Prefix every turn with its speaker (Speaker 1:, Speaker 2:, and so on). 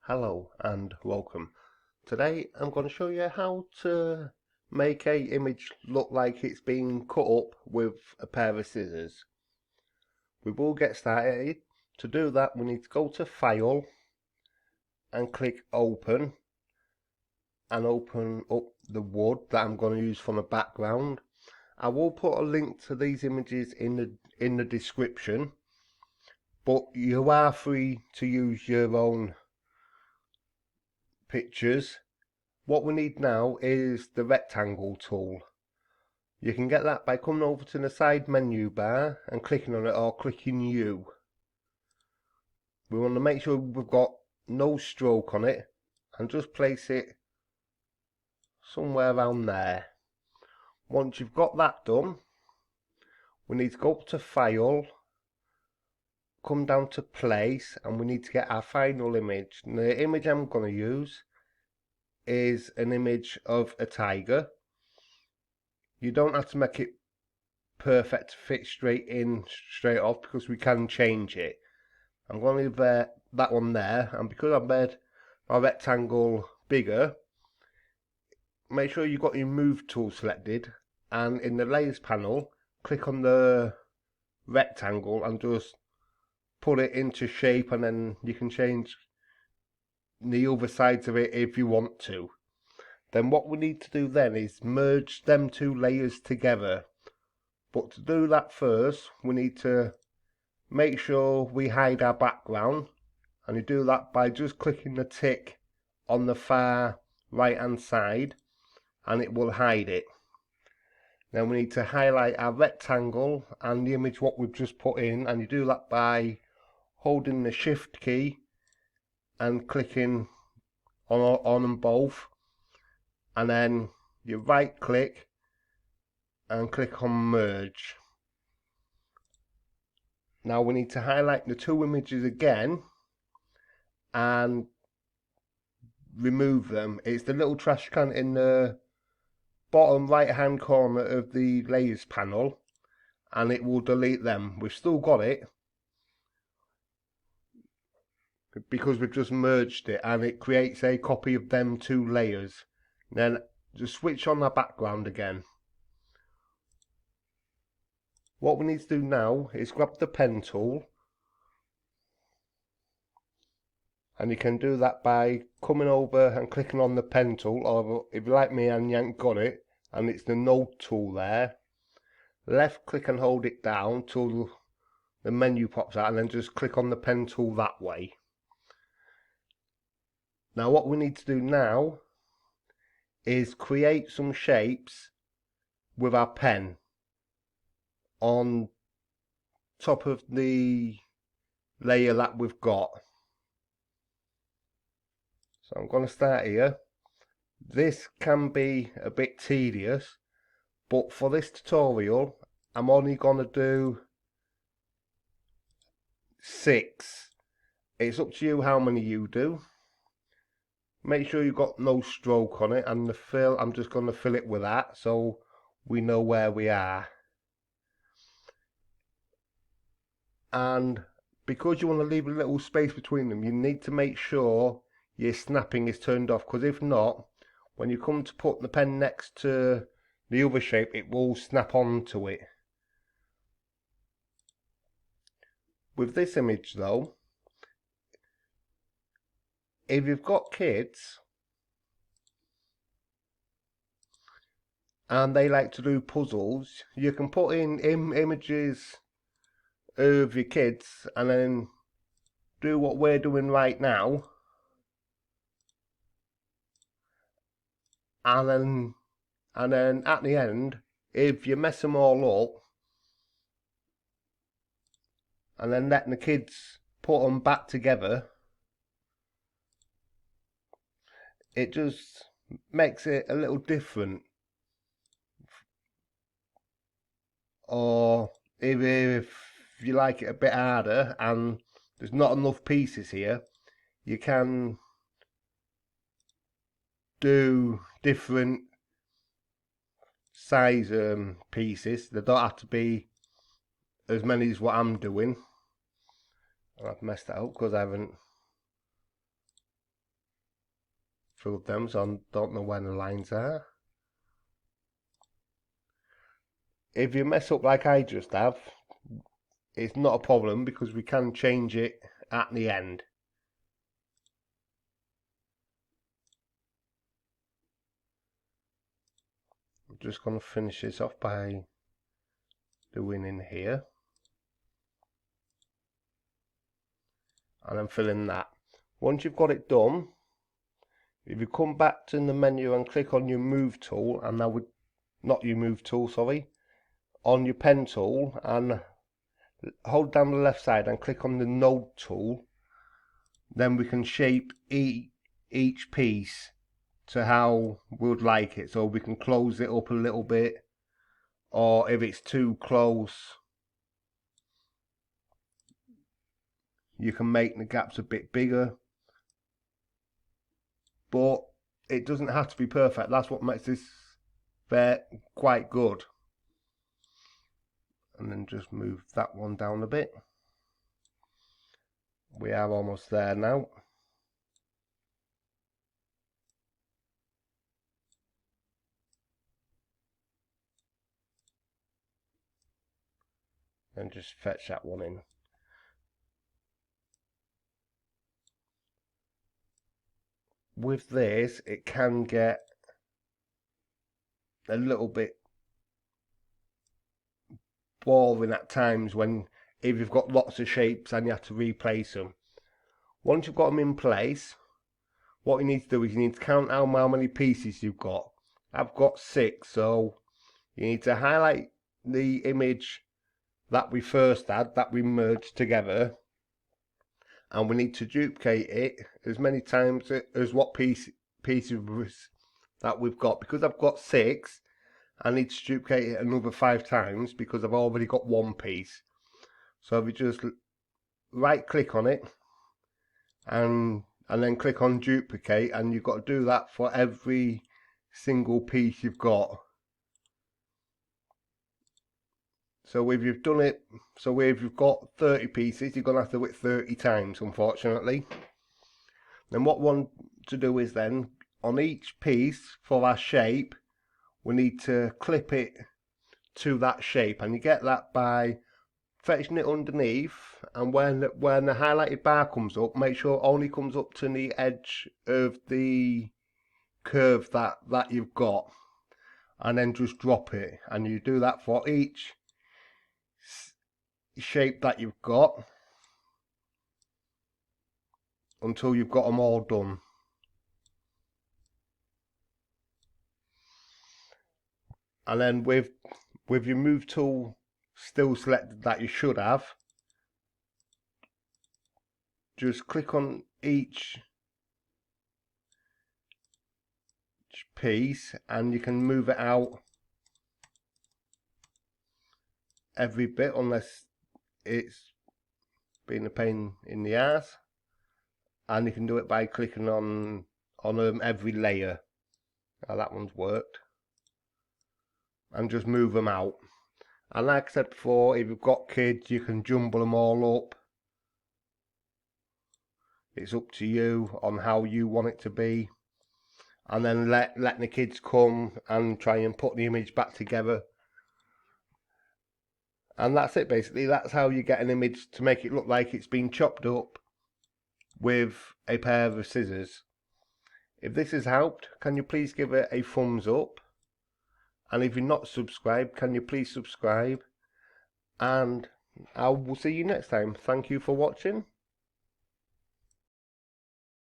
Speaker 1: Hello and welcome. Today I'm going to show you how to make a image look like it's been cut up with a pair of scissors. We will get started. To do that we need to go to File and click Open and open up the wood that I'm going to use for the background. I will put a link to these images in the description, but you are free to use your own pictures. What we need now is the rectangle tool. You can get that by coming over to the side menu bar and clicking on it or clicking U. We want to make sure we've got no stroke on it and just place it somewhere around there. Once you've got that done, we need to go up to File, come down to Place, and we need to get our final image. And the image I'm going to use is an image of a tiger. You don't have to make it perfect to fit straight off because we can change it. I'm going to leave that one there, and because I've made my rectangle bigger, make sure you've got your move tool selected, and in the layers panel click on the rectangle and just put it into shape, and then you can change the other sides of it if you want to. Then what we need to do then is merge them two layers together. But to do that first, we need to make sure we hide our background, and you do that by just clicking the tick on the far right hand side and it will hide it. Then we need to highlight our rectangle and the image what we've just put in, and you do that by holding the shift key and clicking on them both, and then you right click and click on merge. Now we need to highlight the two images again and remove them. It's the little trash can in the bottom right hand corner of the layers panel, and it will delete them. We've still got it because we've just merged it, and it creates a copy of them two layers. Then just switch on the background again. What we need to do now is grab the pen tool, and you can do that by coming over and clicking on the pen tool, or if you like me and you ain't got it and it's the note tool there, left click and hold it down till the menu pops out, and then just click on the pen tool that way. Now what we need to do now is create some shapes with our pen on top of the layer that we've got. So I'm going to start here. This can be a bit tedious, but for this tutorial I'm only going to do 6. It's up to you how many you do. Make sure you've got no stroke on it, and the fill, I'm just going to fill it with that so we know where we are. And because you want to leave a little space between them, you need to make sure your snapping is turned off, because if not, when you come to put the pen next to the other shape, it will snap onto it. With this image though, if you've got kids and they like to do puzzles, you can put in images of your kids and then do what we're doing right now, and then at the end, if you mess them all up and then letting the kids put them back together, it just makes it a little different. Or if you like it a bit harder and there's not enough pieces here, you can do different size pieces. They don't have to be as many as what I'm doing. I've messed that up because I haven't filled them, so I don't know where the lines are. If you mess up like I just have, it's not a problem because we can change it at the end. I'm just going to finish this off by doing in here. And then filling that. Once you've got it done, if you come back to the menu and click on your move tool, and that would, not your move tool, sorry, on your pen tool, and hold down the left side and click on the node tool, then we can shape each piece to how we would like it. So we can close it up a little bit, or if it's too close, you can make the gaps a bit bigger. But it doesn't have to be perfect. That's what makes this quite good. And then just move that one down a bit. We are almost there now. And just fetch that one in. With this, it can get a little bit boring at times when if you've got lots of shapes and you have to replace them. Once you've got them in place, what you need to do is you need to count out how many pieces you've got. I've got 6, so you need to highlight the image that we first had, that we merged together, and we need to duplicate it as many times as what pieces that we've got. Because I've got 6, I need to duplicate it another 5 times because I've already got 1 piece. So if you just right click on it and then click on duplicate, and you've got to do that for every single piece you've got. So if you've done it, so if you've got 30 pieces, you're going to have to do it 30 times, unfortunately. Then what we want to do is then, on each piece for our shape, we need to clip it to that shape. And you get that by fetching it underneath, and when the highlighted bar comes up, make sure it only comes up to the edge of the curve that you've got. And then just drop it. And you do that for each shape that you've got until you've got them all done. And then with your move tool still selected, that you should have, just click on each piece and you can move it out every bit, unless it's been a pain in the ass. And you can do it by clicking on every layer. Now that one's worked. And just move them out. And like I said before, if you've got kids, you can jumble them all up. It's up to you on how you want it to be. And then let the kids come and try and put the image back together. And that's it basically. That's how you get an image to make it look like it's been chopped up with a pair of scissors. If this has helped, can you please give it a thumbs up? And if you're not subscribed, can you please subscribe? And I will see you next time. Thank you for watching.